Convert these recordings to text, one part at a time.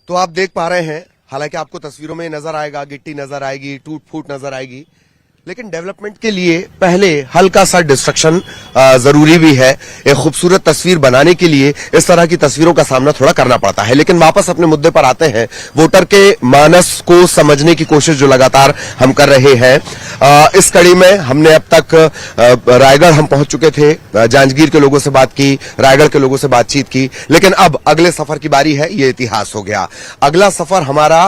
तो आप देख पा रहे हैं, हालांकि आपको तस्वीरों में नजर आएगा, गिट्टी नजर आएगी, टूट फूट नजर आएगी, लेकिन डेवलपमेंट के लिए पहले हल्का सा डिस्ट्रक्शन जरूरी भी है। एक खूबसूरत तस्वीर बनाने के लिए इस तरह की तस्वीरों का सामना थोड़ा करना पड़ता है। लेकिन वापस अपने मुद्दे पर आते हैं, वोटर के मानस को समझने की कोशिश जो लगातार हम कर रहे हैं। इस कड़ी में हमने अब तक रायगढ़ हम पहुंच चुके थे, जांजगीर के लोगों से बात की, रायगढ़ के लोगों से बातचीत की, लेकिन अब अगले सफर की बारी है। ये इतिहास हो गया। अगला सफर हमारा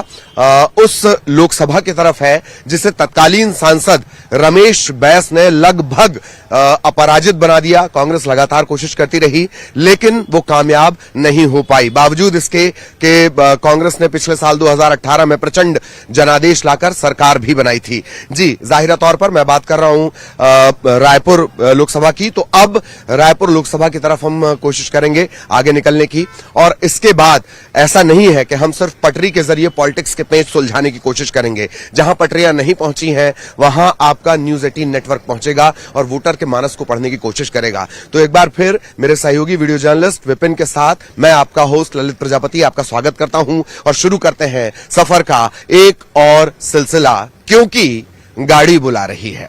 उस लोकसभा की तरफ है जिसे तत्कालीन सांसद रमेश बैस ने लगभग अपराजित बना दिया। कांग्रेस लगातार कोशिश करती रही, लेकिन वो कामयाब नहीं हो पाई। बावजूद इसके कि कांग्रेस ने पिछले साल 2018 में प्रचंड जनादेश लाकर सरकार भी बनाई थी। जी, जाहिर तौर पर मैं बात कर रहा हूं रायपुर लोकसभा की। तो अब रायपुर लोकसभा की तरफ हम कोशिश करेंगे आगे निकलने की, और इसके बाद ऐसा नहीं है कि हम सिर्फ पटरी के जरिए पॉलिटिक्स के पेच सुलझाने की कोशिश करेंगे। जहां पटरियां नहीं पहुंची हैं, वहां आपका न्यूज 18 नेटवर्क पहुंचेगा और वोटर के मानस को पढ़ने की कोशिश करेगा। तो एक बार फिर मेरे सहयोगी वीडियो जर्नलिस्ट विपिन के साथ मैं आपका होस्ट ललित प्रजापति आपका स्वागत करता हूं और शुरू करते हैं सफर का एक और सिलसिला, क्योंकि गाड़ी बुला रही है।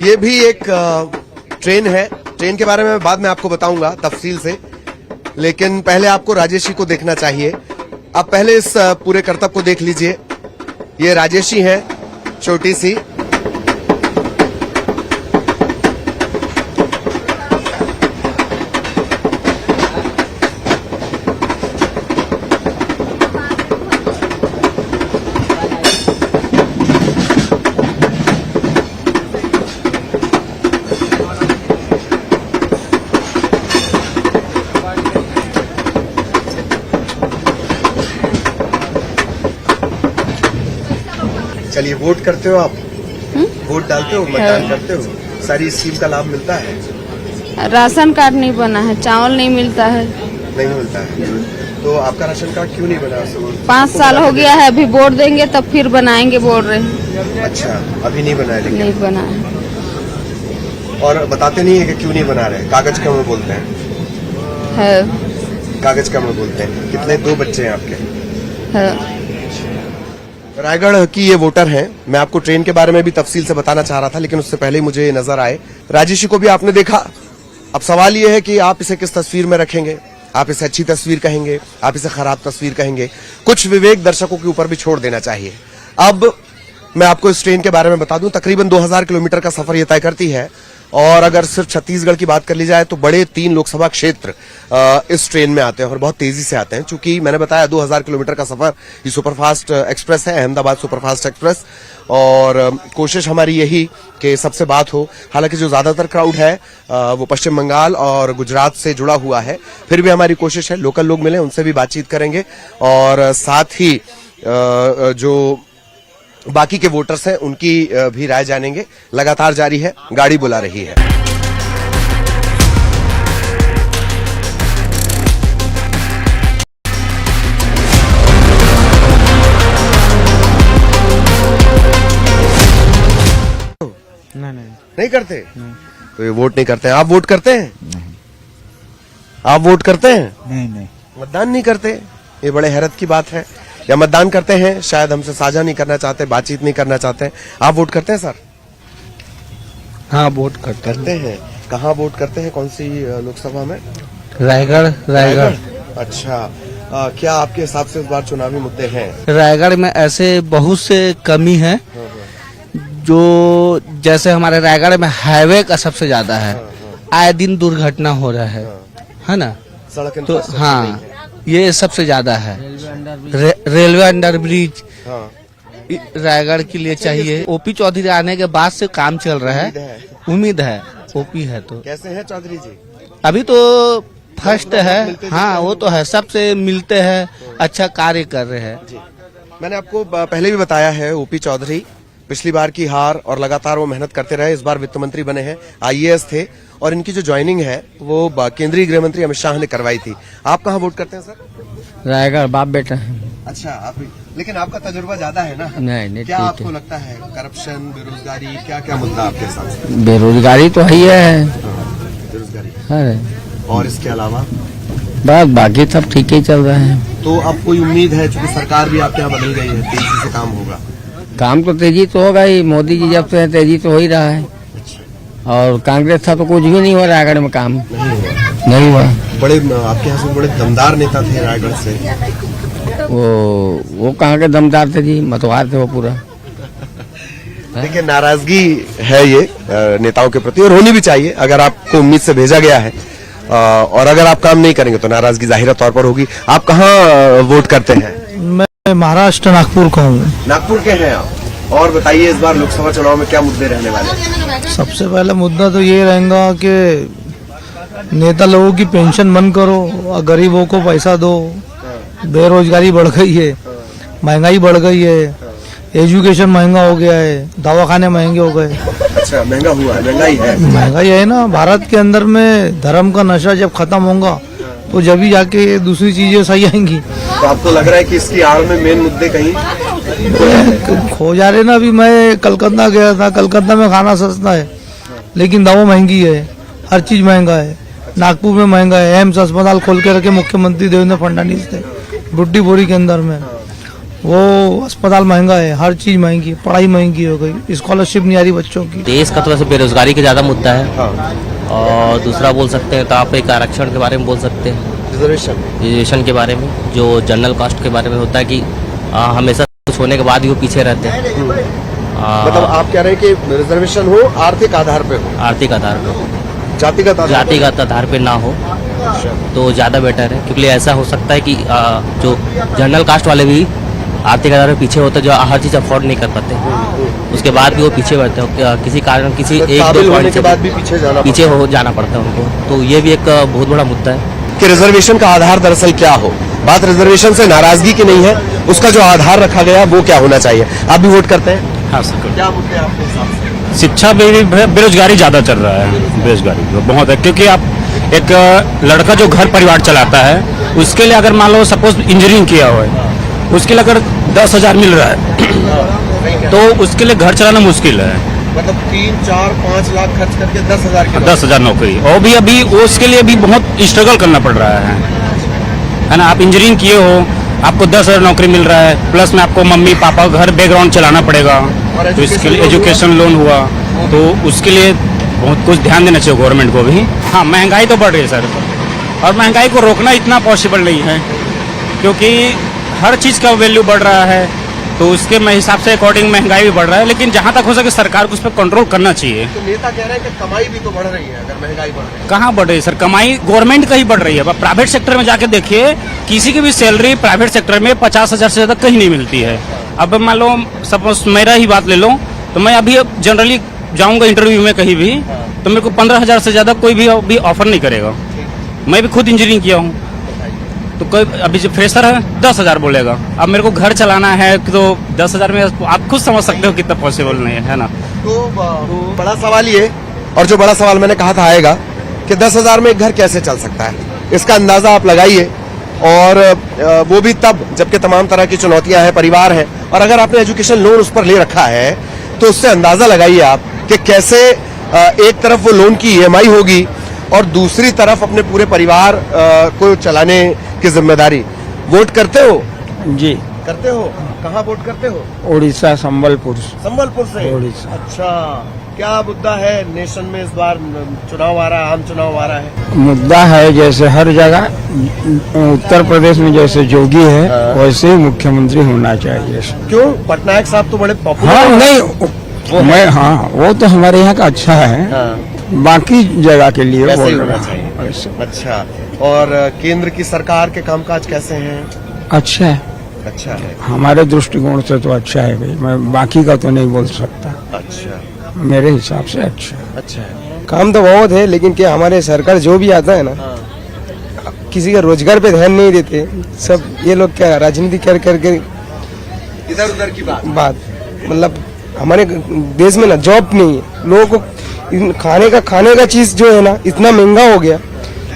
ये भी एक ट्रेन है। ट्रेन के बारे में बाद में आपको बताऊंगा तफसील से, लेकिन पहले आपको राजेशी को देखना चाहिए। आप पहले इस पूरे करतब को देख लीजिए। ये राजेशी है, छोटी सी। चलिए, वोट करते हो आप? वोट डालते हो, मतदान करते हो? सारी स्कीम का लाभ मिलता है? राशन कार्ड नहीं बना है, चावल नहीं मिलता है। नहीं मिलता है? तो आपका राशन कार्ड क्यों नहीं बना? 5 साल हो गया है, अभी वोट देंगे तब फिर बनाएंगे बोल रहे हैं। अच्छा, अभी नहीं बना है? नहीं बना है। और बताते नहीं है कि क्यों नहीं बना रहे? कागज कम बोलते हैं। कागज कम बोलते हैं। कितने 2 बच्चे हैं आपके? रायगढ़ की ये वोटर हैं। मैं आपको ट्रेन के बारे में भी तफसील से बताना चाह रहा था, लेकिन उससे पहले मुझे ये नजर आए। राजेशी को भी आपने देखा। अब सवाल ये है कि आप इसे किस तस्वीर में रखेंगे? आप इसे अच्छी तस्वीर कहेंगे, आप इसे खराब तस्वीर कहेंगे? कुछ विवेक दर्शकों के ऊपर भी छोड़ देना चाहिए। अब मैं आपको इस ट्रेन के बारे में बता दूं, तकरीबन 2000 किलोमीटर का सफर ये तय करती है। और अगर सिर्फ छत्तीसगढ़ की बात कर ली जाए तो बड़े 3 लोकसभा क्षेत्र इस ट्रेन में आते हैं और बहुत तेजी से आते हैं। चूंकि मैंने बताया 2000 किलोमीटर का सफर ये सुपरफास्ट एक्सप्रेस है, अहमदाबाद सुपरफास्ट एक्सप्रेस, और कोशिश हमारी यही कि सबसे बात हो। हालांकि जो ज्यादातर क्राउड है वो पश्चिम बंगाल और गुजरात से जुड़ा हुआ है, फिर भी हमारी कोशिश है लोकल लोग मिले, उनसे भी बातचीत करेंगे और साथ ही जो बाकी के वोटर्स हैं उनकी भी राय जानेंगे। लगातार जारी है, गाड़ी बुला रही है। नहीं करते? नहीं। तो ये वोट नहीं करते हैं। आप वोट करते हैं? नहीं। आप वोट करते हैं? नहीं। मतदान नहीं करते? ये बड़े हैरत की बात है। या मतदान करते हैं, शायद हमसे साझा नहीं करना चाहते, बातचीत नहीं करना चाहते। आप वोट करते हैं सर? हाँ, वोट करते हैं। कहाँ वोट करते हैं? कौन सी लोकसभा में? रायगढ़। अच्छा, क्या आपके हिसाब से इस बार चुनावी मुद्दे हैं? रायगढ़ में ऐसे बहुत से कमी है जो, जैसे हमारे रायगढ़ में हाईवे का सबसे ज्यादा है। आए दिन दुर्घटना हो रहा है ना? सड़क तो हाँ, ये सबसे ज्यादा है। रेलवे अंडर ब्रिज रायगढ़ के लिए चाहिए। ओपी चौधरी आने के बाद से काम चल रहा है। उम्मीद है ओपी है। तो कैसे हैं चौधरी जी? अभी तो फर्स्ट है। हाँ, वो तो है, सबसे मिलते हैं, अच्छा कार्य कर रहे हैं। मैंने आपको पहले भी बताया है, ओपी चौधरी पिछली बार की हार और लगातार वो मेहनत करते रहे। इस बार वित्त मंत्री बने हैं, IAS थे, और इनकी जो ज्वाइनिंग है वो केंद्रीय गृह मंत्री अमित शाह ने करवाई थी। आप कहाँ वोट करते हैं सर? रायगढ़ बाप बेटा है। अच्छा, आप लेकिन आपका तजुर्बा ज्यादा है ना। नहीं क्या ठीक आपको है। लगता है करप्शन, बेरोजगारी, क्या क्या मुद्दा आपके हिसाब से? बेरोजगारी तो ही है। बेरोजगारी है। और इसके अलावा बस बाकी सब ठीक ही चल रहा है। तो अब कोई उम्मीद है, चूंकि सरकार भी आपके यहाँ बदल गई है, तेजी से काम होगा? काम तो तेजी तो होगा ही, मोदी जी जब से तेजी तो हो ही रहा है। और कांग्रेस था तो कुछ भी नहीं हुआ रायगढ़ में, काम नहीं हुआ। बड़े आपके यहाँ से बड़े दमदार नेता थे रायगढ़ से। वो कहाँ के दमदार थे जी, मतवार थे वो पूरा। देखिए, नाराजगी है ये नेताओं के प्रति, और होनी भी चाहिए। अगर आपको उम्मीद से भेजा गया है और अगर आप काम नहीं करेंगे तो नाराजगी जाहिर तौर पर होगी। आप कहाँ वोट करते हैं? मैं महाराष्ट्र नागपुर का हूँ। नागपुर के हैं आप। और बताइए, इस बार लोकसभा चुनाव में क्या मुद्दे रहने वाले हैं? सबसे पहला मुद्दा तो ये रहेगा कि नेता लोगों की पेंशन बंद करो और गरीबों को पैसा दो। बेरोजगारी बढ़ गई है, महंगाई बढ़ गई है, एजुकेशन महंगा हो गया है, दवाखाने महंगे हो गए। अच्छा, महंगा हुआ है, महंगाई है। महंगाई है ना। भारत के अंदर में धर्म का नशा जब खत्म होगा तो जब ही जाके दूसरी चीजें सही आएंगी। तो आपको लग रहा है कि इसकी आड़ में मेन मुद्दे कहीं खो जा रहे ना। अभी मैं कलकत्ता गया था, कलकत्ता में खाना सस्ता है लेकिन दवा महंगी है, हर चीज महंगा है। नागपुर में महंगा है। एम्स अस्पताल खोल के रखे मुख्यमंत्री देवेंद्र फडणवीस ने बुड्डी बोरी के अंदर में, वो अस्पताल महंगा है, हर चीज महंगी, पढ़ाई महंगी हो गई, स्कॉलरशिप नहीं आ रही बच्चों की। देश का तो वैसे बेरोजगारी का ज्यादा मुद्दा है। और दूसरा बोल सकते हैं तो आप एक आरक्षण के बारे में बोल सकते हैं, रिजर्वेशन के बारे में, जो जनरल कास्ट के बारे में होता है कि हमेशा कुछ होने के बाद ही वो पीछे रहते हैं। मतलब आप कह रहे हैं कि रिजर्वेशन हो आर्थिक आधार पे हो, आर्थिक आधार पर, जातिगत आधार पे ना हो तो ज्यादा बेटर है। क्योंकि ऐसा हो सकता है कि जो जनरल कास्ट वाले भी आर्थिक आधार पे पीछे होते, जो हर चीज अफोर्ड नहीं कर पाते, उसके बाद भी वो पीछे बढ़ते हैं किसी कारण, किसी एक दो पॉइंट के बाद भी पीछे हो जाना पड़ता है उनको। तो ये भी एक बहुत बड़ा मुद्दा है कि रिजर्वेशन का आधार दरअसल क्या हो। बात रिजर्वेशन से नाराजगी की नहीं है, उसका जो आधार रखा गया वो क्या होना चाहिए। आप भी वोट करते हैं? हाँ सर। क्या मुद्दे आपके हिसाब से? शिक्षा में भी बेरोजगारी ज्यादा चल रहा है, बेरोजगारी बहुत है। क्योंकि आप एक लड़का जो घर परिवार चलाता है, उसके लिए अगर मान लो सपोज इंजीनियरिंग किया हुआ है, उसके लिए अगर 10,000 मिल रहा है तो उसके लिए घर चलाना मुश्किल है। मतलब 3, 4, 5 लाख खर्च करके 10,000 नौकरी, और भी अभी उसके लिए भी बहुत स्ट्रगल करना पड़ रहा है ना। आप इंजीनियरिंग किए हो, आपको 10,000 नौकरी मिल रहा है, प्लस में आपको मम्मी पापा घर बैकग्राउंड चलाना पड़ेगा, तो इसके लिए एजुकेशन लोन हुआ, तो उसके लिए बहुत कुछ ध्यान देना चाहिए गवर्नमेंट को भी। हाँ, महंगाई तो बढ़ रही है सर, और महंगाई को रोकना इतना पॉसिबल नहीं है क्योंकि हर चीज़ का वैल्यू बढ़ रहा है, तो उसके हिसाब से अकॉर्डिंग महंगाई भी बढ़ रहा है। लेकिन जहाँ तक हो सके सरकार को उस पर कंट्रोल करना चाहिए। तो नेता कह रहे हैं कि कमाई भी तो बढ़ रही है अगर महंगाई बढ़ रही है। कहाँ बढ़ रही है सर कमाई? गवर्नमेंट का ही बढ़ रही है। प्राइवेट सेक्टर में जाके देखिए, किसी की भी सैलरी प्राइवेट सेक्टर में 50,000 से ज़्यादा कहीं नहीं मिलती है। अब मान लो सपोज मेरा ही बात ले लो, तो मैं अभी जनरली जाऊँगा इंटरव्यू में कहीं भी, तो मेरे को 15,000 से ज़्यादा कोई भी ऑफर नहीं करेगा। मैं भी खुद इंजीनियरिंग किया हूँ, तो कोई अभी जो फ्रेशर है 10,000 बोलेगा। अब मेरे को घर चलाना है तो 10,000 में आप खुद समझ सकते हो कितना पॉसिबल नहीं है ना। तो बड़ा सवाल ये, और जो बड़ा सवाल मैंने कहा था आएगा, कि 10,000 में एक घर कैसे चल सकता है, इसका अंदाजा आप लगाइए। और वो भी तब जबकि तमाम तरह की चुनौतियां हैं, परिवार है, और अगर आपने एजुकेशन लोन उस पर ले रखा है तो उससे अंदाजा लगाइए आप कि कैसे एक तरफ वो लोन की EMI होगी और दूसरी तरफ अपने पूरे परिवार को चलाने की जिम्मेदारी। वोट करते हो? जी करते हो। कहाँ वोट करते हो? उड़ीसा संबलपुर से। उड़ीसा। अच्छा, क्या मुद्दा है नेशन में इस बार चुनाव आ रहा है, आम चुनाव आ रहा है? मुद्दा है जैसे हर जगह, उत्तर प्रदेश में जैसे योगी है वैसे ही मुख्यमंत्री होना चाहिए। क्यों? पटनायक साहब तो बड़े पॉपुलर हाँ हैं। नहीं, हाँ वो तो हमारे यहाँ का अच्छा है, बाकी जगह के लिए वैसे ही बोल होना रहा चाहिए। हूँ ऐसे। अच्छा, और केंद्र की सरकार के कामकाज कैसे हैं? अच्छा है, अच्छा है। हमारे दृष्टिकोण से तो अच्छा है भाई, मैं बाकी का तो नहीं बोल सकता। अच्छा, मेरे हिसाब से अच्छा है। अच्छा है। काम तो बहुत है, लेकिन क्या हमारे सरकार जो भी आता है ना, किसी का रोजगार पे ध्यान नहीं देते। सब ये लोग क्या राजनीति कर करके इधर उधर की बात, मतलब हमारे देश में ना जॉब नहीं है। लोगों को खाने का चीज जो है ना इतना महंगा हो गया,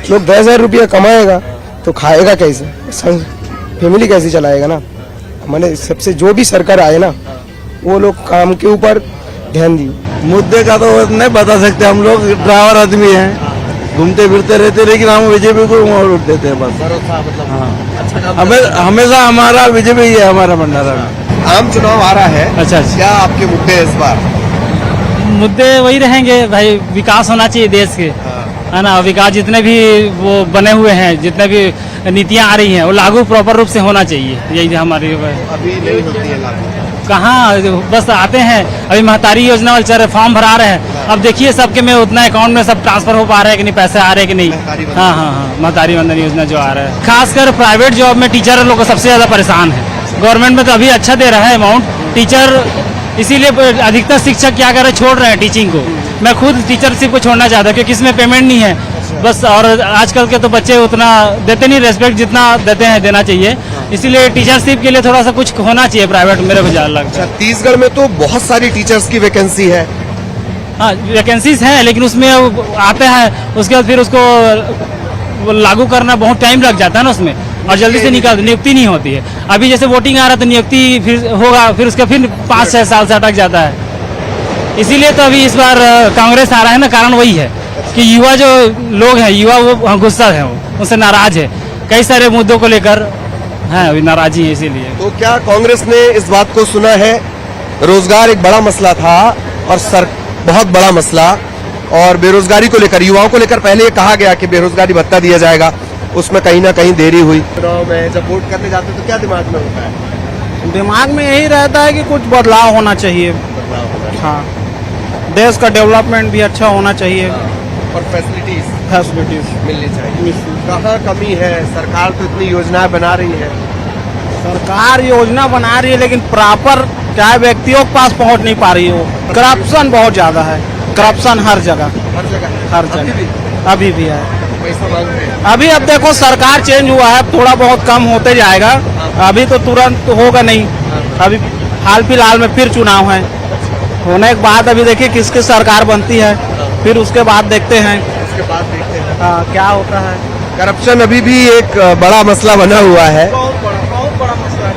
लोग 10,000 रुपया कमाएगा तो खाएगा कैसे? फैमिली कैसे चलाएगा ना। मैंने सबसे जो भी सरकार आए ना वो लोग काम के ऊपर ध्यान दी। मुद्दे का तो नहीं बता सकते, हम लोग ड्राइवर आदमी हैं, घूमते फिरते रहते, लेकिन हम बीजेपी को वोट देते हैं बस। हमें हमेशा हमारा बीजेपी ही है हमारा भंडारा में। आम चुनाव आ रहा है, अच्छा क्या आपके मुद्दे हैं इस बार? मुद्दे वही रहेंगे भाई, विकास होना चाहिए देश के, है ना। विकास जितने भी वो बने हुए हैं, जितने भी नीतियां आ रही हैं वो लागू प्रॉपर रूप से होना चाहिए, यही हमारी। अभी नहीं होती है लागू। कहाँ, बस आते हैं, अभी महतारी योजना वाले चल रहे, फॉर्म भरा रहे हैं, अब देखिए सबके में उतना अकाउंट में सब ट्रांसफर हो पा रहे हैं कि नहीं, पैसे आ रहे हैं कि नहीं। हाँ, महतारी वंदन योजना जो आ रहा है, खासकर प्राइवेट जॉब में टीचर लोग सबसे ज्यादा परेशान है। गवर्नमेंट में तो अभी अच्छा दे रहा है अमाउंट, टीचर इसीलिए अधिकतर शिक्षक क्या कर रहे हैं, छोड़ रहे हैं टीचिंग को। मैं खुद टीचरशिप को छोड़ना चाहता हूँ क्योंकि इसमें पेमेंट नहीं है बस, और आजकल के तो बच्चे उतना देते नहीं रेस्पेक्ट जितना देते हैं, देना चाहिए। इसीलिए टीचरशिप के लिए थोड़ा सा कुछ होना चाहिए प्राइवेट, मेरे को ज्यादा लगता है। छत्तीसगढ़ में तो बहुत सारी टीचर्स की वैकेंसी है। हाँ, वैकेंसीज हैं, लेकिन उसमें आते हैं उसके बाद फिर उसको लागू करना बहुत टाइम लग जाता है ना उसमें, और जल्दी से नियुक्ति नहीं होती है। अभी जैसे वोटिंग आ रहा तो नियुक्ति फिर होगा, फिर उसका फिर 5-6 साल से अटक जाता है। इसीलिए तो अभी इस बार कांग्रेस आ रहा है ना, कारण वही है कि युवा जो लोग हैं, युवा वो गुस्सा है, उनसे नाराज है, कई सारे मुद्दों को लेकर है अभी नाराजी है। इसीलिए तो क्या कांग्रेस ने इस बात को सुना है? रोजगार एक बड़ा मसला था और बहुत बड़ा मसला, और बेरोजगारी को लेकर, युवाओं को लेकर पहले ये कहा गया कि बेरोजगारी भत्ता दिया जाएगा, उसमें कहीं ना कहीं देरी हुई। चुनाव में जब वोट करने जाते तो क्या दिमाग में होता है? दिमाग में यही रहता है कि कुछ बदलाव होना चाहिए। हाँ, देश का डेवलपमेंट भी अच्छा होना चाहिए और फैसिलिटीज मिलनी चाहिए। कहाँ कमी है? सरकार तो इतनी योजनाएं बना रही है। सरकार योजना बना रही है लेकिन प्रॉपर क्या व्यक्तियों के पास पहुंच नहीं पा रही हो। करप्शन बहुत ज्यादा है, करप्शन हर जगह अभी भी है। पैसा मांगते हैं। अभी अब देखो सरकार चेंज हुआ है, थोड़ा बहुत कम होते जाएगा, अभी तो तुरंत होगा नहीं। अभी हाल फिलहाल में फिर चुनाव है, होने के बाद अभी देखिए किसकी सरकार बनती है, फिर उसके बाद देखते हैं हाँ क्या होता है। करप्शन अभी भी एक बड़ा मसला बना हुआ है, बहुत बड़ा मसला है।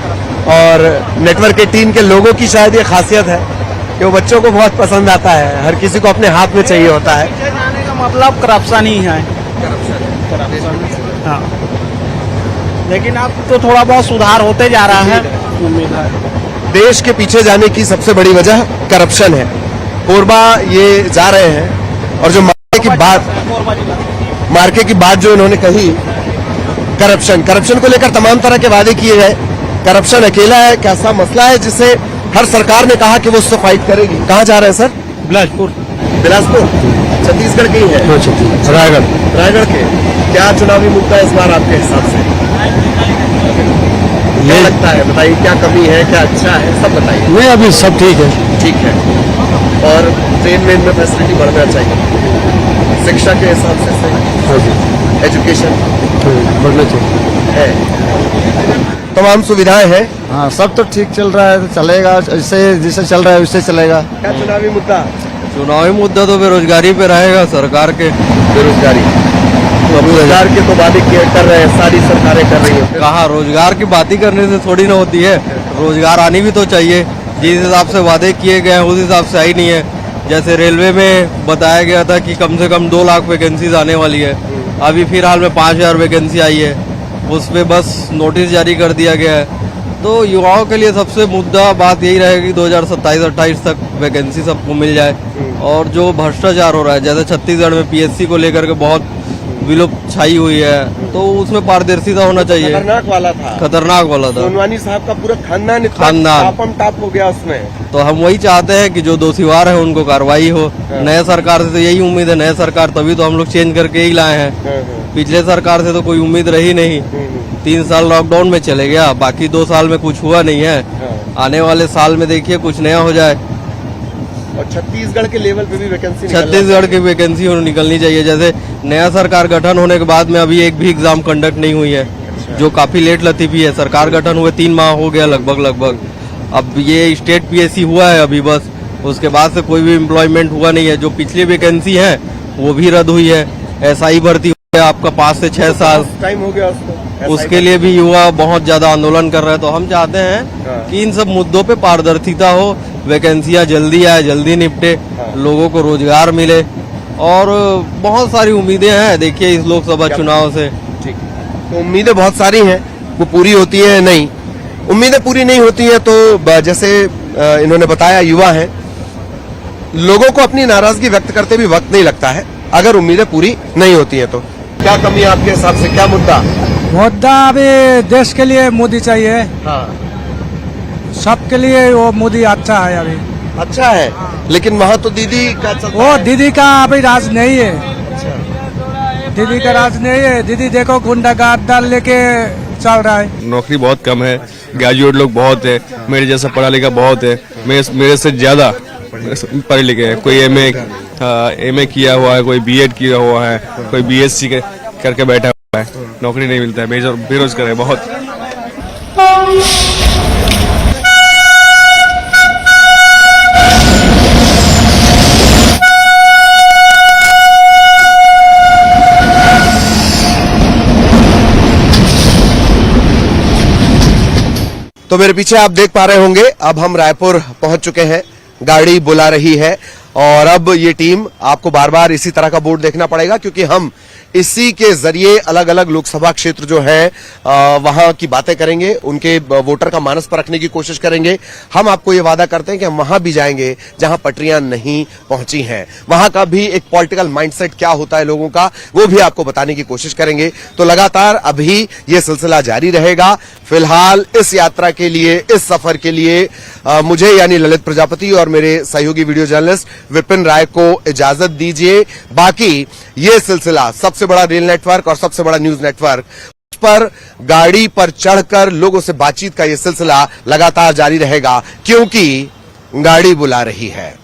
और नेटवर्क 18 के लोगों की शायद ये खासियत है कि वो बच्चों को बहुत पसंद आता है, हर किसी को अपने हाथ में चाहिए होता है। पीछे जाने का मतलब करप्शन ही है। हाँ, लेकिन अब तो थोड़ा बहुत सुधार होते जा रहा है, उम्मीद है। देश के पीछे जाने की सबसे बड़ी वजह करप्शन है। कोरबा ये जा रहे हैं, और जो मार्के की बात जो इन्होंने कही, करप्शन को लेकर तमाम तरह के वादे किए गए। करप्शन अकेला है कैसा मसला है जिसे हर सरकार ने कहा कि वो उससे फाइट करेगी। कहाँ जा रहे हैं सर? बिलासपुर छत्तीसगढ़ के ही है। रायगढ़ के। क्या चुनावी मुद्दा इस बार आपके हिसाब से? क्या लगता है, बताइए क्या कमी है, क्या अच्छा है, सब बताइए। नहीं, अभी सब ठीक है। ठीक है, और ट्रेन में फैसिलिटी बढ़ना चाहिए, शिक्षा के हिसाब से एजुकेशन बढ़ना चाहिए है, तमाम सुविधाएं हैं। हाँ, सब तो ठीक चल रहा है, चलेगा जैसे चल रहा है उससे चलेगा। क्या चुनावी मुद्दा? चुनावी मुद्दा तो बेरोजगारी पे रहेगा सरकार के। बेरोजगारी, तो रोजगार के तो वादे कर रहे हैं, सारी सरकारें कर रही हैं। कहाँ रोजगार की बात ही करने से थोड़ी ना होती है, रोजगार आनी भी तो चाहिए। जिस हिसाब से वादे किए गए हैं उस हिसाब से आई नहीं है। जैसे रेलवे में बताया गया था कि कम से कम 2 लाख वैकेंसीज आने वाली है, अभी फिलहाल में 5000 वैकेंसी आई है, उसमें बस नोटिस जारी कर दिया गया है। तो युवाओं के लिए सबसे मुद्दा बात यही रहेगी 2027-28 तक वैकेंसी सबको मिल जाए। और जो भ्रष्टाचार हो रहा है, जैसे छत्तीसगढ़ में पीएससी को लेकर के बहुत विलुप्त छाई हुई है, तो उसमें पारदर्शिता होना चाहिए। खतरनाक वाला था। सोनवानी साहब का पूरा खानदान टाप हो गया उसमें। तो हम वही चाहते हैं कि जो दोषीवार है उनको कार्रवाई हो। नए सरकार से तो यही उम्मीद है, नए सरकार तभी तो हम लोग चेंज करके ही लाए हैं। पिछले सरकार से तो कोई उम्मीद रही नहीं, 3 साल लॉकडाउन में चले गया, बाकी 2 साल में कुछ हुआ नहीं है। आने वाले साल में देखिए कुछ नया हो जाए। और छत्तीसगढ़ के लेवल पे भी वैकेंसी, छत्तीसगढ़ की वैकेंसी निकलनी चाहिए। जैसे नया सरकार गठन होने के बाद में अभी एक भी एग्जाम कंडक्ट नहीं हुई है, जो काफी लेट लतीफी है। सरकार गठन हुए 3 माह हो गया लगभग। अब ये स्टेट पीएससी हुआ है अभी बस, उसके बाद से कोई भी एम्प्लॉयमेंट हुआ नहीं है। जो पिछली वैकेंसी है वो भी रद्द हुई है। एसआई भर्ती आपका 5 से 6 साल टाइम हो गया उसको, उसके लिए भी युवा बहुत ज्यादा आंदोलन कर रहे हैं। तो हम चाहते हैं कि इन सब मुद्दों पे पारदर्शिता हो, वैकेंसियां जल्दी आए, जल्दी निपटे, लोगों को रोजगार मिले और बहुत सारी उम्मीदें हैं। देखिए इस लोकसभा चुनाव से ठीक। तो उम्मीदें बहुत सारी हैं, वो पूरी होती है नहीं, उम्मीदें पूरी नहीं होती है तो जैसे इन्होंने बताया युवा हैं, लोगों को अपनी नाराजगी व्यक्त करते भी वक्त नहीं लगता है अगर उम्मीदें पूरी नहीं होती है तो। क्या कमी है आपके हिसाब से, क्या मुद्दा? अभी देश के लिए मोदी चाहिए, सबके लिए वो मोदी अच्छा है अभी। अच्छा है, लेकिन वहाँ तो दीदी का चलता वो है। दीदी का अभी राज नहीं है, दीदी का राज नहीं है। दीदी देखो गुंडागर्द डाल लेके चल रहा है। नौकरी बहुत कम है, ग्रेजुएट लोग बहुत है, मेरे जैसा पढ़ा लिखा बहुत है, मेरे से ज्यादा पढ़े लिखे हैं। कोई एमए किया हुआ है, कोई बीएड किया हुआ है, कोई बीएससी करके बैठा हुआ है, नौकरी नहीं मिलता है, बेरोजगार है बहुत। तो मेरे पीछे आप देख पा रहे होंगे, अब हम रायपुर पहुंच चुके हैं, गाड़ी बुला रही है और अब ये टीम, आपको बार बार इसी तरह का बोर्ड देखना पड़ेगा क्योंकि हम इसी के जरिए अलग अलग लोकसभा क्षेत्र जो है वहां की बातें करेंगे, उनके वोटर का मानस परखने की कोशिश करेंगे। हम आपको ये वादा करते हैं कि हम वहां भी जाएंगे जहां पटरियां नहीं पहुंची हैं, वहां का भी एक पॉलिटिकल माइंडसेट क्या होता है लोगों का, वो भी आपको बताने की कोशिश करेंगे। तो लगातार अभी ये सिलसिला जारी रहेगा। फिलहाल इस यात्रा के लिए, इस सफर के लिए मुझे यानी ललित प्रजापति और मेरे सहयोगी वीडियो जर्नलिस्ट विपिन राय को इजाजत दीजिए। बाकी ये सिलसिला सबसे बड़ा रेल नेटवर्क और सबसे बड़ा न्यूज नेटवर्क पर गाड़ी पर चढ़कर लोगों से बातचीत का ये सिलसिला लगातार जारी रहेगा क्योंकि गाड़ी बुला रही है।